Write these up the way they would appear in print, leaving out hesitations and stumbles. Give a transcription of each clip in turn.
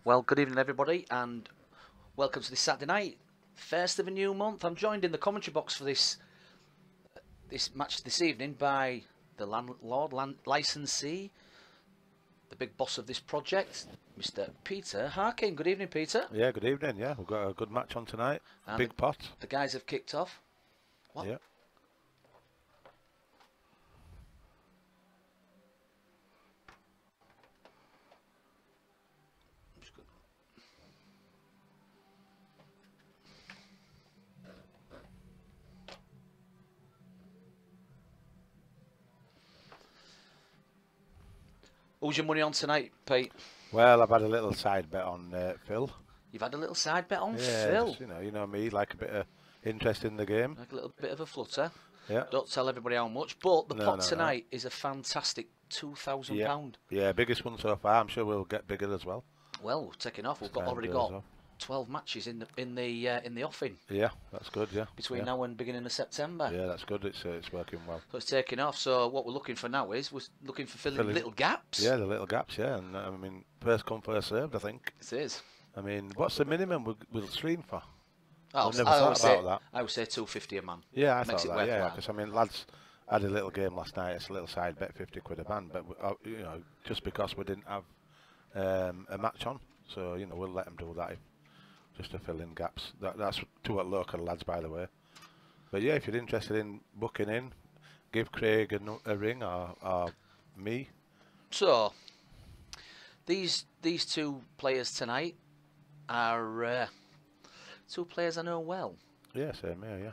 Well, good evening, everybody, and welcome to this Saturday night, first of a new month. I'm joined in the commentary box for this match this evening by the licensee, the big boss of this project, Mr. Peter Harkin. Good evening, Peter. Yeah, good evening. Yeah, we've got a good match on tonight. And big pot. The guys have kicked off. What? Yeah. Who's your money on tonight, Pete? Well, I've had a little side bet on Phil. You've had a little side bet on yeah, Phil. Just, you know me, like a bit of interest in the game. Like a little bit of a flutter. Yeah. Don't tell everybody how much, but the pot tonight is a fantastic £2,000. Yeah, biggest one so far. I'm sure we'll get bigger as well. Well, we're taking off. We've already got 12 matches in the offing. Yeah, that's good. Yeah. Between now and beginning of September. Yeah, that's good. It's working well. So it's taking off. So what we're looking for now is we're looking for filling little gaps. Yeah, the little gaps. Yeah, and I mean, first come, first served. I think it is. I mean, what's the minimum we'll stream for? I always say 250 a man. Yeah, I thought that. Yeah, because I mean, lads had a little game last night. It's a little side bet, 50 quid a man. But just because we didn't have a match on, so we'll let them do that just to fill in gaps. That's to our local lads, by the way. But yeah, if you're interested in booking in, give Craig a ring or me. So these two players tonight are two players I know well. Yeah, same here. Yeah.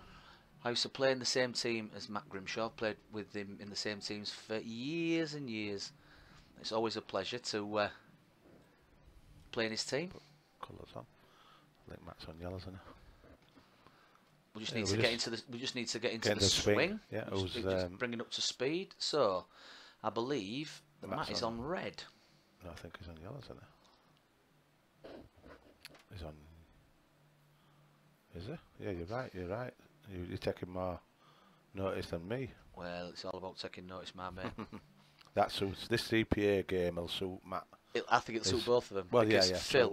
I used to play in the same team as Matt Grimshaw. Played with him in the same teams for years and years. It's always a pleasure to play in his team. Put colours on. I think Matt's on yellows, isn't it? We just need to get into the swing. Yeah, just bringing up to speed. So, I believe that Matt is on red. No, I think he's on yellows, isn't he? He's on. Is he? Yeah, you're right. You're right. You're taking more notice than me. Well, it's all about taking notice, my mate. That suits this CPA game. Will suit Matt. I think it'll suit both of them. Well, because yeah.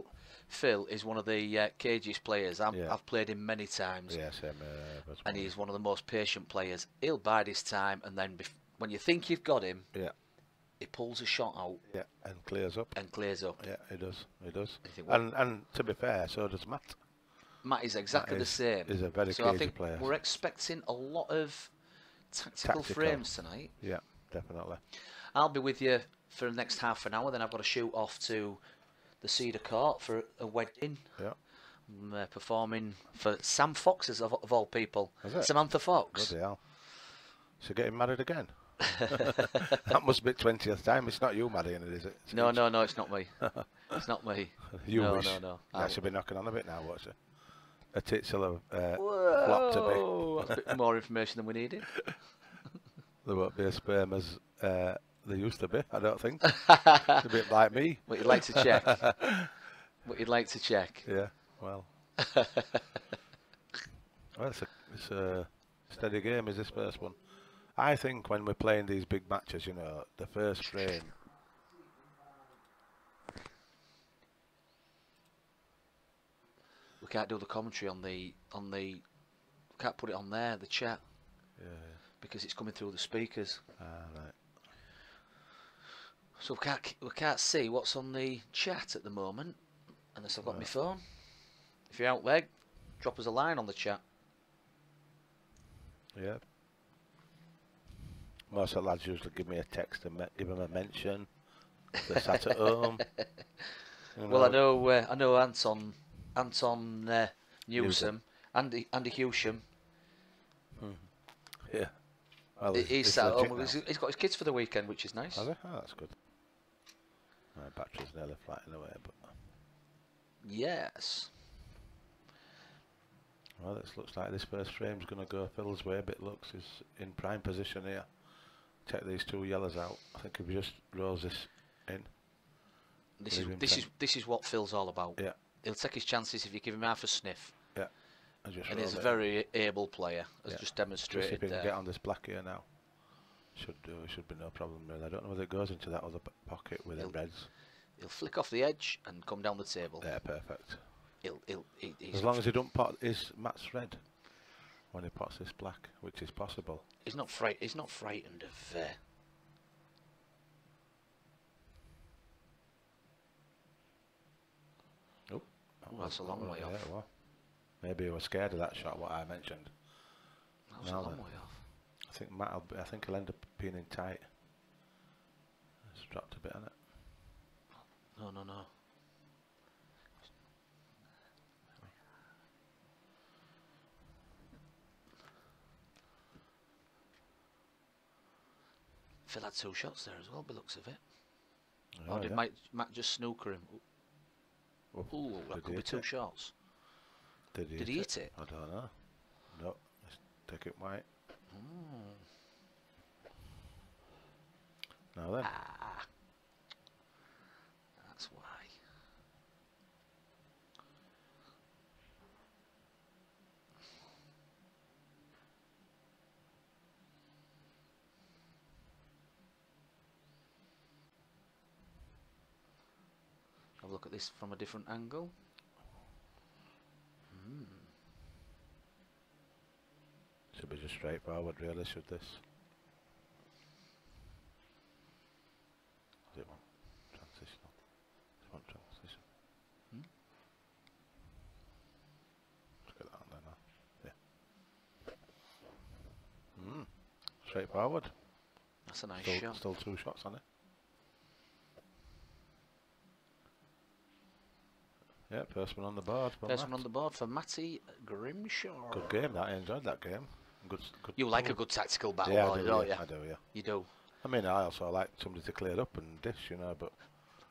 Phil is one of the cagiest players. I've played him many times. Yeah, same. And he's one of the most patient players. He'll bide his time, and then when you think you've got him, he pulls a shot out. Yeah, and clears up. Yeah, he does. He does. And to be fair, so does Matt. Matt is exactly the same. He's a very so I think player. We're expecting a lot of tactical frames tonight. Yeah, definitely. I'll be with you for the next half an hour. Then I've got to shoot off to the Cedar Court for a wedding. Yeah. I'm performing for Sam Fox's of all people. Samantha Fox. Bloody hell. So getting married again? That must be 20th time. It's not you marrying it, is it? No, it's not me. It's not me. You wish. No. I should be knocking on a bit now, watch it. A tits will have flopped a bit. That's a bit more information than we needed. There won't be as sperm as there used to be, I don't think. It's a bit like me. What you'd like to check. Yeah, well. Well, it's a steady game, is this first one. I think when we're playing these big matches, the first frame. We can't do the commentary on the. We can't put it on there, the chat. Yeah. Because it's coming through the speakers. Ah, right. So we can't see what's on the chat at the moment, unless I've got my phone. If you're out there, drop us a line on the chat. Yeah. Most of the lads usually give me a text and give them a mention. They're sat at home. Well, I know Anton Newsom, Andy Hewsham. Yeah. Well, he's sat at home. He's got his kids for the weekend, which is nice. Has he? Oh, that's good. My battery's nearly flattening away, but. Yes. Well, it looks like this first frame's going to go Phil's way. But looks is in prime position here. Take these two yellows out. I think if he just rolls this in. This is what Phil's all about. Yeah. He'll take his chances if you give him half a sniff. Yeah. And he's a very able player, as just demonstrated if he can there. get on this black here now. Should be no problem really. I don't know whether it goes into that other pocket with the reds. He'll flick off the edge and come down the table. Yeah, perfect. He's As long as he don't pot his mats red when he pots this black, which is possible. He's not frightened of. Oh, that's a long way off. Yeah, well, maybe he was scared of that shot. What I mentioned. That was a long way off. I think he'll end up being in tight. It's dropped a bit on it. No. Phil had 2 shots there as well, by the looks of it. Oh, or did yeah. Matt just snooker him? Ooh, that could be 2 shots. Did he hit it? I don't know. No, let's take it white. Now then. That's why. Have a look at this from a different angle. Should be just straightforward, really, should this? Does it want transitional? Does it want transition? Let's get that on there now. Yeah. Straightforward. That's a nice shot. Still 2 shots on it. Yeah, first one on the board. First one on the board for Matty Grimshaw. Good game, that. I enjoyed that game. Good. You like a good tactical battle, yeah, don't you? I do, yeah. You do. I mean, I also like somebody to clear up and dish, you know, but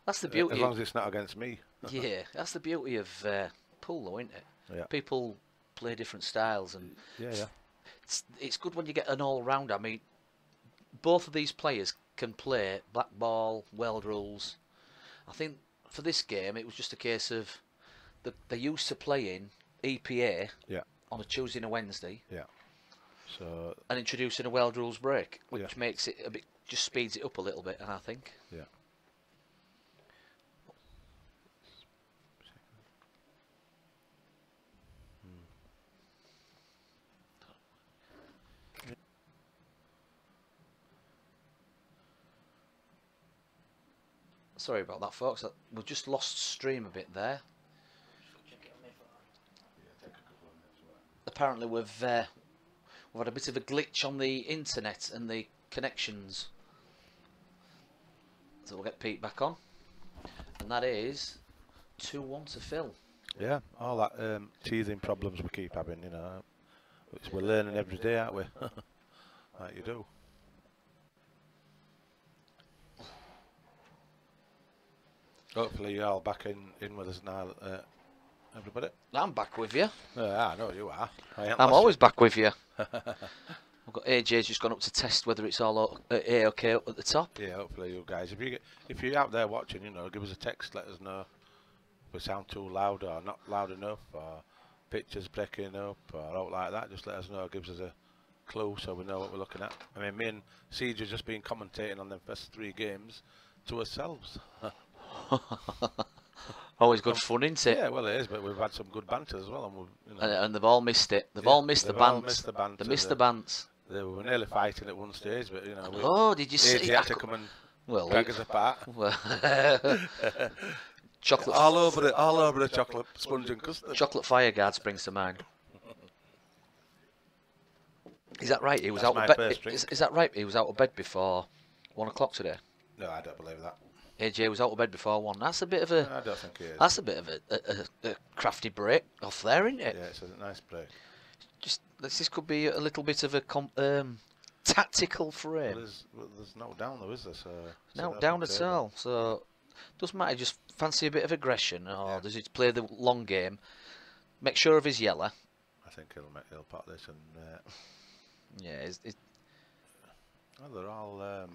that's the beauty. As long as it's not against me. Yeah, that's the beauty of pool, though, isn't it? Yeah. People play different styles, and yeah. It's good when you get an all-rounder. I mean, both of these players can play black ball, world rules. I think for this game, it was just a case of they're used to playing EPA on a Tuesday and a Wednesday. Yeah. So. And introducing a world rules break, which makes it a bit, just speeds it up a little bit, I think. Yeah. Sorry about that, folks. We've just lost stream a bit there. Apparently we've had a bit of a glitch on the internet and the connections. So we'll get Pete back on. And that is 2-1 to Phil. Yeah, all that teething problems we keep having, you know. We're learning every day, aren't we? Like you do. Hopefully you're all back in with us now, everybody. I'm back with you. I know you are. I'm always back with you. I've got AJ's just gone up to test whether it's all okay up at the top. Yeah, hopefully you guys. If you're out there watching, you know, give us a text. Let us know if we sound too loud or not loud enough, or pictures breaking up or out like that. Just let us know. It gives us a clue so we know what we're looking at. I mean, me and Siege have just been commentating on the first 3 games to ourselves. Always good fun, isn't it? Yeah, well it is, but we've had some good banter as well, and we've, you know, and they've all missed it. They've all missed the bants. They missed the bants. They were nearly fighting at one stage, but you know. Oh, did you see? Had to come and drag us apart. Well, chocolate all over the chocolate sponge and custard. Chocolate fire guard springs to mind. Is that right? He was out of bed. Is that right? He was out of bed before 1 o'clock today. No, I don't believe that. AJ was out of bed before 1. That's a bit of a. I don't think he is. That's a bit of a crafty break off there, isn't it? Yeah, it's a nice break. Just this could be a little bit of a tactical frame. Well, there's no down though, is there? So no down at all. So doesn't matter. Just fancy a bit of aggression, or does he play the long game? Make sure of his yellow. I think he'll pot this and. Yeah, well, they're all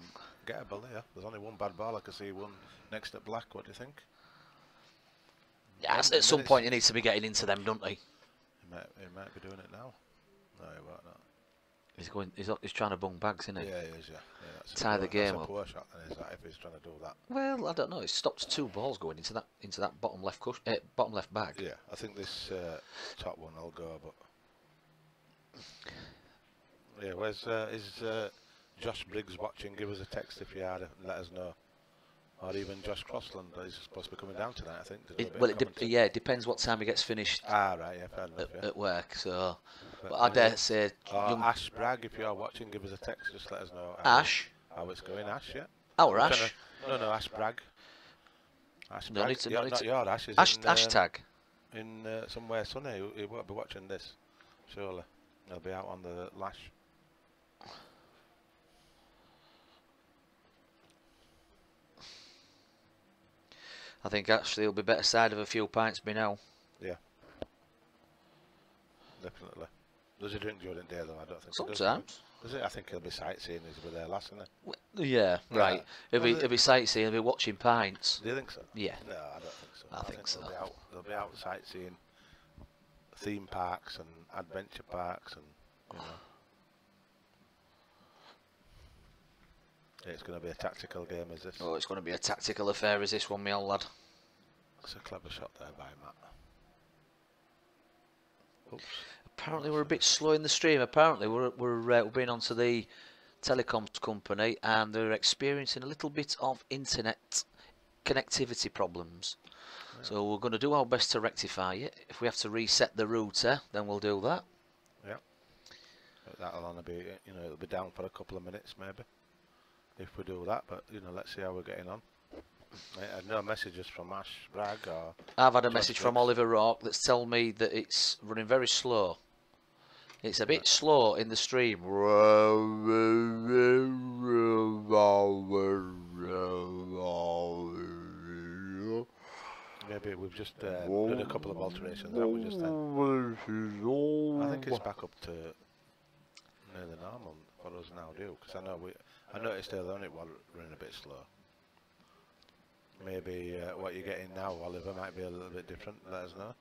gettable here. There's only one bad ball. I can see one next to black. What do you think? Yeah, at some point he needs to be getting into them, don't he? He might be doing it now. No, he won't. No. He's trying to bung bags, isn't he? Yeah, he is. Yeah, that's Tie the game that's a up. poor shot, then, is that? If he's trying to do that. Well, I don't know. It stopped 2 balls going into that bottom left bottom left bag. Yeah, I think this top one will go, but yeah. Where's is Josh Briggs watching? Give us a text if you are, and let us know. Or even Josh Crossland, he's supposed to be coming down tonight, I think. It depends what time he gets finished. Ah, right, yeah, fair enough. At work, so. But I dare say. Ash Bragg, if you're watching, give us a text. Just let us know. Ash. How it's going, Ash? Yeah. Our Ash. No, Ash Bragg. Ash No, Bragg. Not your Ash. Hashtag. In somewhere sunny. He won't be watching this, surely. He'll be out on the lash. I think actually he'll be better side of a few pints by now. Yeah. Definitely. Does he drink during the day though? I don't think. Sometimes. Does it? I think he'll be sightseeing. He'll be there last, isn't he? Yeah, right. He'll be sightseeing. He'll be watching pints. Do you think so? Yeah. No, I don't think so. I think so. They'll be out sightseeing theme parks and adventure parks, and you know. It's going to be a tactical game, is this? Oh, it's going to be a tactical affair, is this one, my old lad? That's a clever shot there by Matt. Oops. Apparently we're a bit slow in the stream. Apparently we're being onto the telecoms company and they're experiencing a little bit of internet connectivity problems. Yeah. So we're going to do our best to rectify it. If we have to reset the router, then we'll do that. Yeah. But that'll only be, it'll be down for a couple of minutes maybe. If we do that, but let's see how we're getting on. I had no messages from Ash Bragg or. I've had a message from Oliver Rourke that's telling me that it's running very slow. It's a bit slow in the stream. Maybe we've just done a couple of alterations. That we just then. I think it's back up to near the normal for us now, because I noticed earlier on it was running a bit slow. Maybe what you're getting now, Oliver, might be a little bit different. Let us know.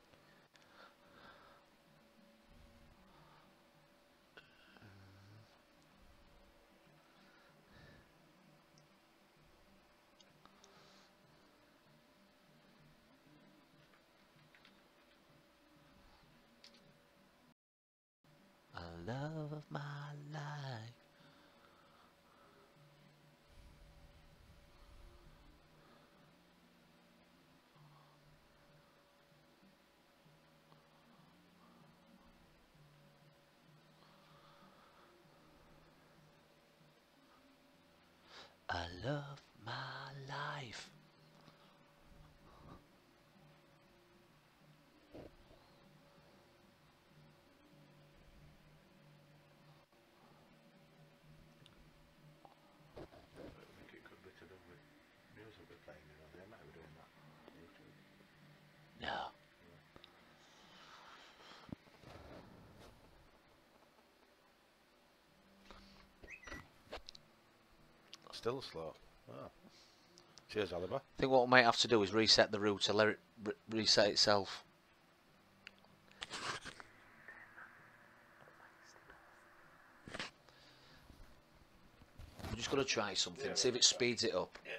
I love my life. I love my life. I think it could be to do with music we're playing, they might be doing that on YouTube. No. Still slow. Oh. Cheers, Oliver. I think what we might have to do is reset the router, let it reset itself. I'm just going to try something, see if it speeds it up. Yeah.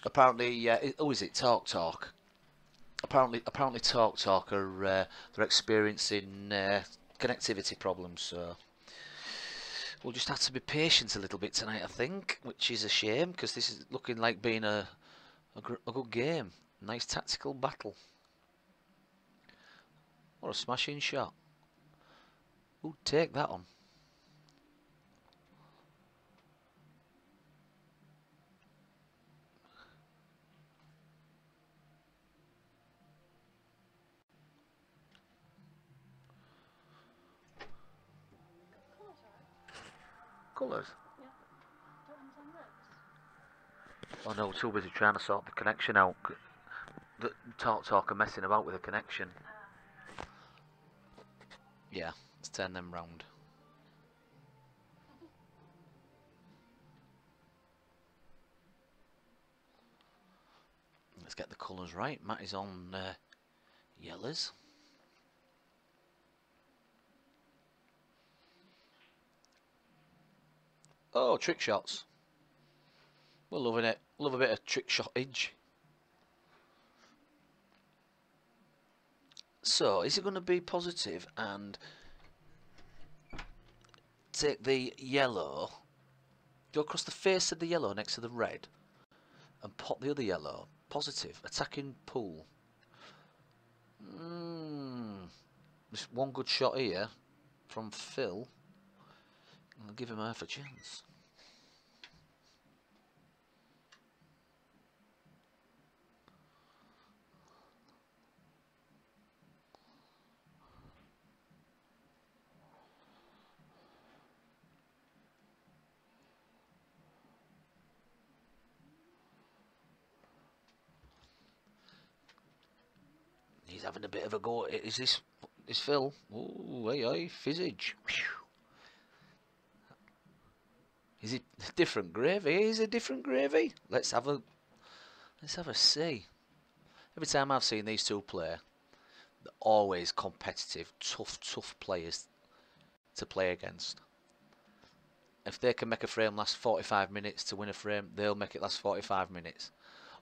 Apparently, who is it? Talk. Apparently, Talk are they're experiencing connectivity problems. So we'll just have to be patient a little bit tonight, I think, which is a shame because this is looking like being a good game. Nice tactical battle. What a smashing shot. Who'd take that on? Colours? Yeah. Don't Oh no, too busy trying to sort the connection out. The Talk are messing about with the connection. Yeah, let's turn them round. Let's get the colours right. Matt is on yellows. Oh, trick shots. We're loving it. Love a bit of trick shottage. So, is it going to be positive and take the yellow, go across the face of the yellow next to the red, and pop the other yellow? Positive, attacking pool. Just one good shot here from Phil. I'll give him half a chance. He's having a bit of a go. Is this Phil? Oh, hey, Fizzage. Is it different gravy? Is it different gravy? Let's have a see. Every time I've seen these two play, they're always competitive, tough players to play against. If they can make a frame last 45 minutes to win a frame, they'll make it last 45 minutes.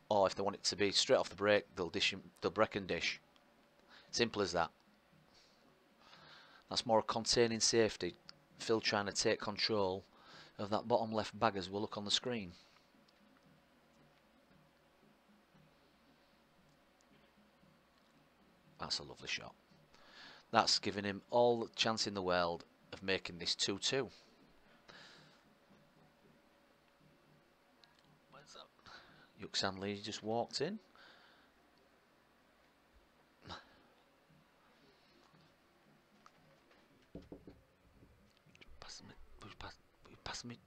Or if they want it to be straight off the break, they'll break and dish. Simple as that. That's more containing safety. Phil trying to take control of that bottom left bag as we'll look on the screen. That's a lovely shot. That's giving him all the chance in the world of making this 2-2. Where's that? Yuxan Lee just walked in. Pass me.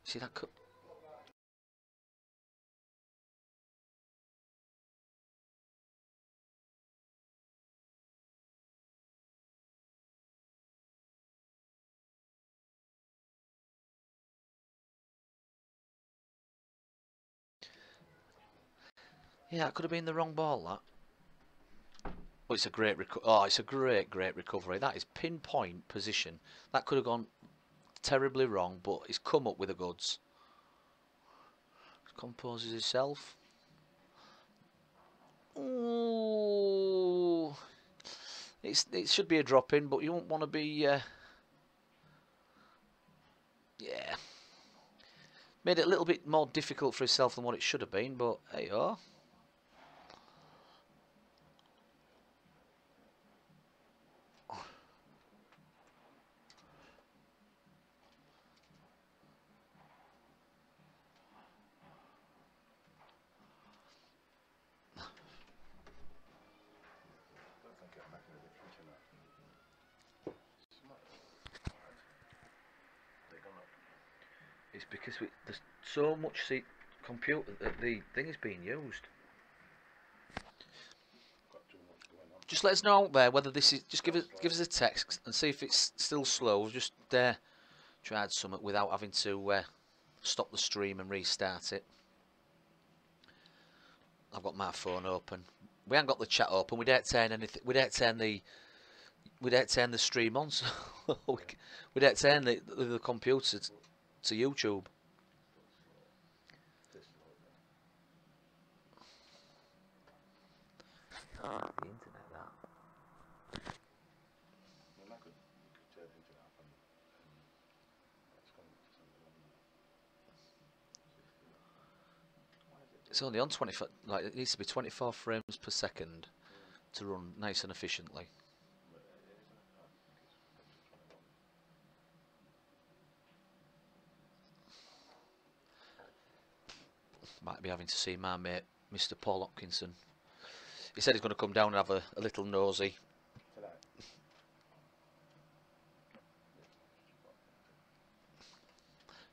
See that cut? Yeah, that could have been the wrong ball, that. Oh, it's a great it's a great recovery. That is pinpoint position. That could have gone terribly wrong, but he's come up with the goods. Composes himself. Ooh. It should be a drop in, but you won't want to be yeah. Made it a little bit more difficult for himself than what it should have been, but there you are. It's because there's so much computer that the thing is being used. Just let us know out there whether this is. Just give us a text and see if it's still slow. We've just tried something without having to stop the stream and restart it. I've got my phone open. We haven't got the chat open. We don't turn anything. We don't turn the stream on. So we don't turn the computer to YouTube. The internet, that. It's only on 24. Like it needs to be 24 frames per second to run nice and efficiently. Might be having to see my mate, Mr. Paul Hopkinson. He said he's going to come down and have a little nosy.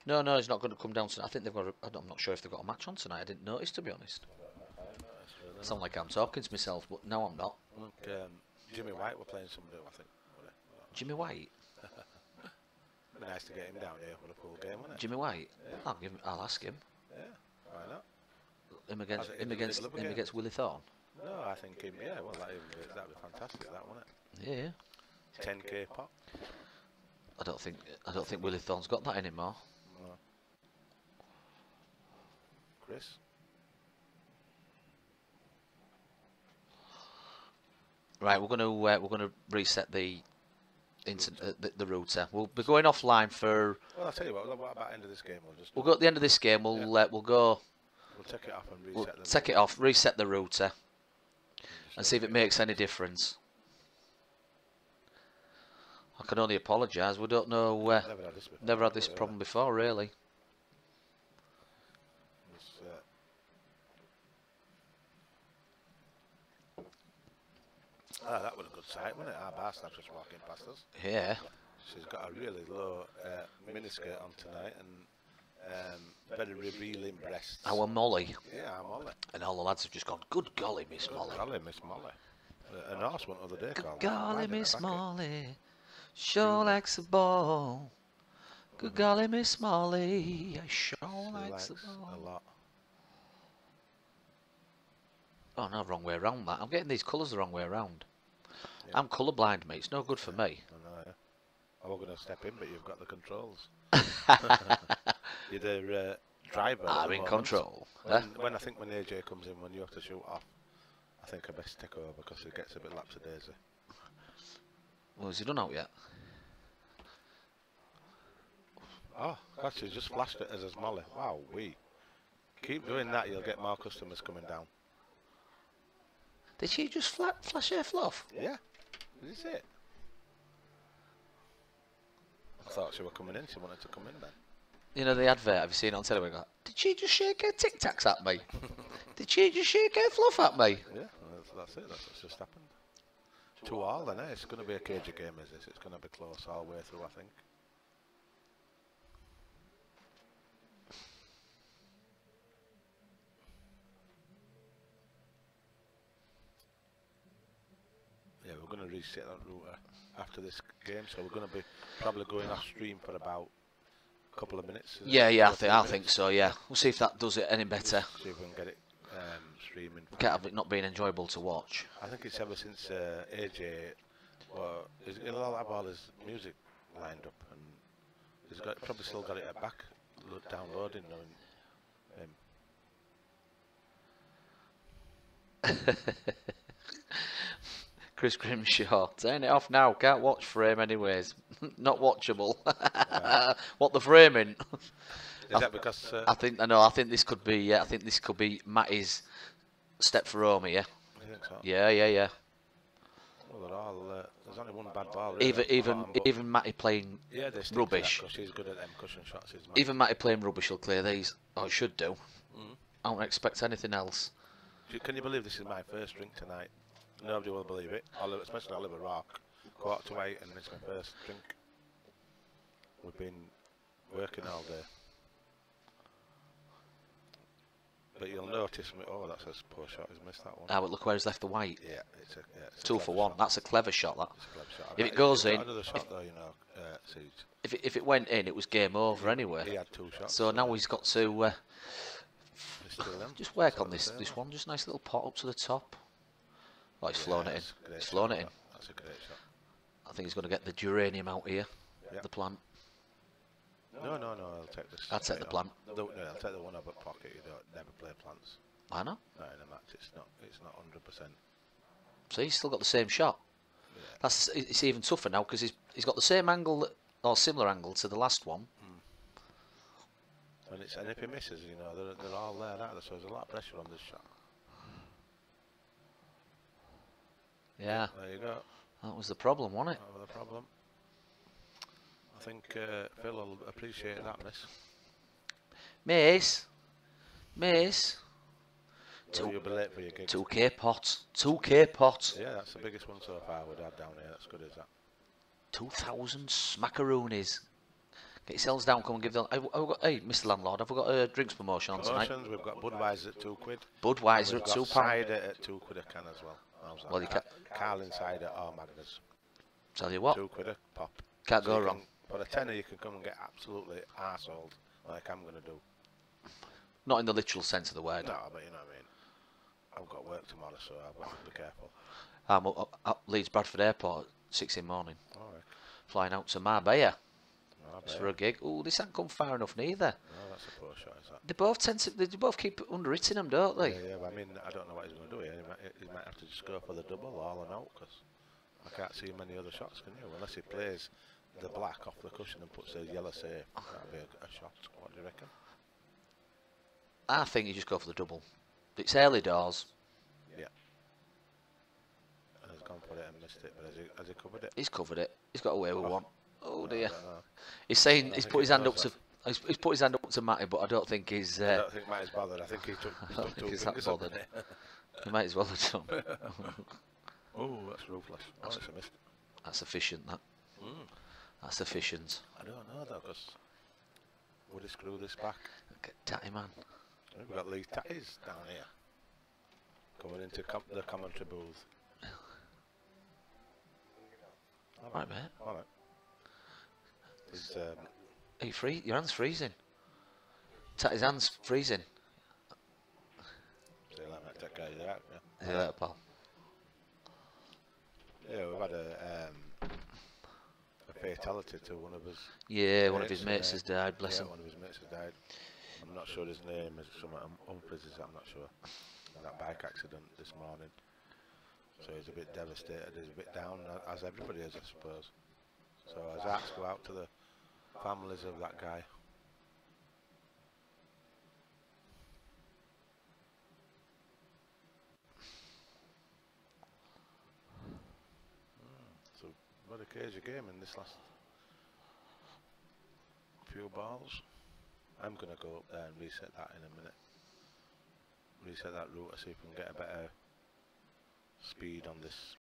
No, he's not going to come down tonight. I think they've got. I'm not sure if they've got a match on tonight. I didn't notice, to be honest. I sound like I'm talking to myself, but no, I'm not. Look, Jimmy White were playing somebody, I think. Jimmy White. Be nice to get him down here for a pool game, wouldn't it? Jimmy White. Yeah. I'll ask him. Yeah, why not? Him against Willie Thorne. No, I think him. Yeah, well, that'd be fantastic, that, wouldn't it? Yeah. 10k pot. I don't think Willie Thorne's got that anymore. No. Chris. Right, we're gonna reset the the router. We'll be going offline for. Well, I'll tell you what about end of this game? We'll go at the end of this game. We'll go. We'll take it off and reset. We'll take it off, reset the router, and see if it makes any difference. I can only apologise. We don't know. Never had this problem before, really. That was a good sight, wasn't it? Our bar staff just walking past us. Yeah. She's got a really low miniskirt on tonight and very revealing breasts. Our Molly. Yeah, our Molly. And all the lads have just gone, good golly, Miss Molly. Good golly, Miss Molly. An horse one other day called. Good golly, Miss Molly. Sure likes the ball. Good golly, Miss Molly. I sure likes the ball. A lot. Oh no, wrong way around that. I'm getting these colours the wrong way around. Yeah. I'm colourblind, mate. It's no good for me. I know, yeah. I was going to step in, but you've got the controls. You're the driver. I'm in control. When I think when AJ comes in, when you have to shoot off, I think I best take over because it gets a bit lapsy-daisy. Well, has he done out yet? Oh, gosh, she's just flashed it as Molly. Wow, keep doing that, you'll get more customers coming down. Did she just flash her fluff? Yeah, did you see it? I thought she was coming in, she wanted to come in then. You know the advert, have you seen it on telly? Did she just shake her Tic Tacs at me? Did she just shake her fluff at me? Yeah, that's it, that's what's just happened. 2-2 then, eh? It's going to be a cagey game, is this? It's going to be close all the way through, I think. Yeah, we're going to reset that router after this game, so we're going to be probably going off stream for about a couple of minutes. Yeah, I think so. Yeah, we'll see if that does it any better. See if we can get it streaming. Can't have it not being enjoyable to watch. I think it's ever since AJ. Well, he'll have all his music lined up, and he's probably still got it back downloading him. Chris Grimshaw, turn it off now. Can't watch frame anyways. Not watchable. Right. What the framing? Is that because? I think I think this could be. I think this could be Matty's step for home here. You think so? Yeah. Well, they're all. There's only one bad ball. Really, even Matty playing rubbish. She's good at them cushion shots. Even Matty playing rubbish will clear these. Oh, it should do. I don't expect anything else. Can you believe this is my first drink tonight? Nobody will believe it, especially Oliver Rock. 7:45 and it's my first drink. We've been working all day. But you'll notice, oh, that's a poor shot, he's missed that one. Ah, but look where he's left the white. Yeah, it's a 2 for 1. Shot. That's a clever shot, that. It's a clever shot. If it goes in... Another shot though, you know, Siege. If it went in, it was game over anyway. He had 2 shots. So now he's got to... just work on this one, just a nice little pot up to the top. Oh, he's flown it in. He's flown it in. That's a great shot. I think he's going to get the geranium out here, the plant. No, I'll take this. I'll take the plant. No, I'll take the one up at pocket. You don't never play plants. I know. No, in a match, it's not 100%. So he's still got the same shot. Yeah. It's even tougher now because he's got the same angle or similar angle to the last one. And if he misses, you know, they're all there, so there's a lot of pressure on this shot. Yeah. There you go. That was the problem, wasn't it? That was the problem. I think Phil will appreciate that miss. Miss. You'll be late for your gig. 2K pot. Yeah, that's the biggest one so far we've had down here. That's good as that. 2,000 smackaroonies. Get yourselves down, come and give them. Hey, Mr. Landlord, have we got a drinks promotion on tonight? We've got Budweiser at £2. Budweiser at £2. Cider at £2 a can as well. Well, you can't. Carlin cider or Magners. Tell you what. £2 a pop. Can't go wrong. For a tenner, you can come and get absolutely arseholed like I'm going to do. Not in the literal sense of the word. No, but you know what I mean. I've got work tomorrow, so I've got to be careful. I'm at Leeds Bradford Airport at 6 in the morning. All right. Flying out to Marbella. Oh, Just for a gig. Oh, this hasn't come far enough neither. No, that's a poor shot, is that? They both they both keep under-hitting them, don't they? Yeah, but I mean, I don't know what he's going to do here. He might have to just go for the double all and out, because I can't see many other shots, can you? Unless he plays the black off the cushion and puts a yellow safe. That'll be a shot. What do you reckon? I think you just go for the double. It's early doors. Yeah. And he's gone for it and missed it, but has he covered it? He's covered it. He's got away with one. Oh dear. No. He's saying he's put his hand up to. He's put his hand up to Matty, but I don't think he's. I don't think Matty's bothered. I think he took two fingers up in it. He might as well have done. Oh, that's ruthless. Oh, it's a miss. That's efficient. That. That's efficient. I don't know though, because would he screw this back? Tatty man. We've got Lee Tatties down here coming into the commentary booth. Right, mate. All right. He's, Are you free? Your hand's freezing. Tatty's hand's freezing. See, I might take care of that. Yeah. See you later, pal. Yeah, we've had a fatality to one of us. Yeah, one of his mates has died. Bless him. One of his mates has died. I'm not sure his name is something Humphries, I'm not sure. That bike accident this morning. So he's a bit devastated, he's a bit down, as everybody is, I suppose. So his hearts go out to the families of that guy. So what a crazy game in this last few balls. I'm going to go up there and reset that in a minute. Reset that route to see if we can get a better speed on this